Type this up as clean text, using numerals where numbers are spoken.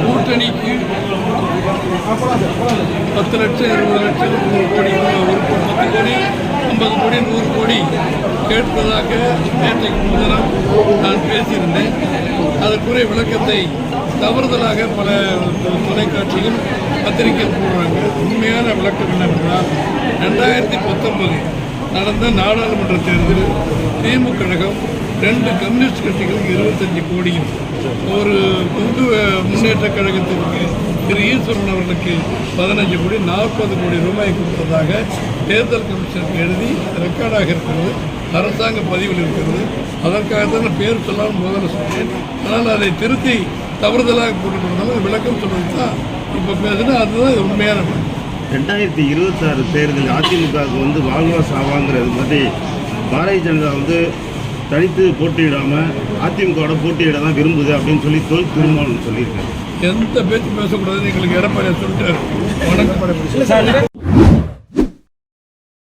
கூட்டணிக்கு 10 லட்சம் 20 லட்சம் 100 கோடி 10 கோடி 50 கோடி 100 கோடி கேட்பதாக நேற்றைக்கு முன்தினம் நான் பேசியிருந்தேன். அதற்குரிய விளக்கத்தை தவறுதலாக பல தொலைக்காட்சிகள் பத்திரிகை போடுறாங்க. உண்மையான விளக்கம் என்னவென்றால் 2019 நடந்த நாடாளுமன்ற தேர்தலில் திமுக கழகம் 2 கம்யூனிஸ்ட் கட்சிகளுக்கு 25 கோடியும் ஒரு இந்து முன்னேற்ற கழகத்திற்கு திரு ஈஸ்வரன் அவர்களுக்கு 15 கோடி 40 கோடி ரூபாய் கொடுத்ததாக தேர்தல் கமிஷனுக்கு எழுதி ரெக்கார்டாக இருக்கிறது, அரசாங்க பதிவில் இருக்கிறது. அதற்காகத்தான் பேர் சொல்லாமல் முதல்ல சொன்னேன். ஆனால் அதை திருத்தி தவறுதலாக போட்டுக்கொண்டாலும் விளக்கம் சொல்வது தான் இப்போ பேசுனா அதுதான் உண்மையான 2026 தேர்தல் அதிமுகவுக்கு வாழ்வா சாவாங்கிறது பற்றி பாரதிய ஜனதா தனித்து போட்டியிடாமல் அதிமுகவோட போட்டியிட தான் விரும்புது அப்படின்னு சொல்லி திருமாவளவன் சொல்லியிருக்காரு. எந்த பேச்சு பேசக்கூடாதுன்னு எங்களுக்கு எடப்பாடியை சொல்லிட்டாரு. வணக்கம்.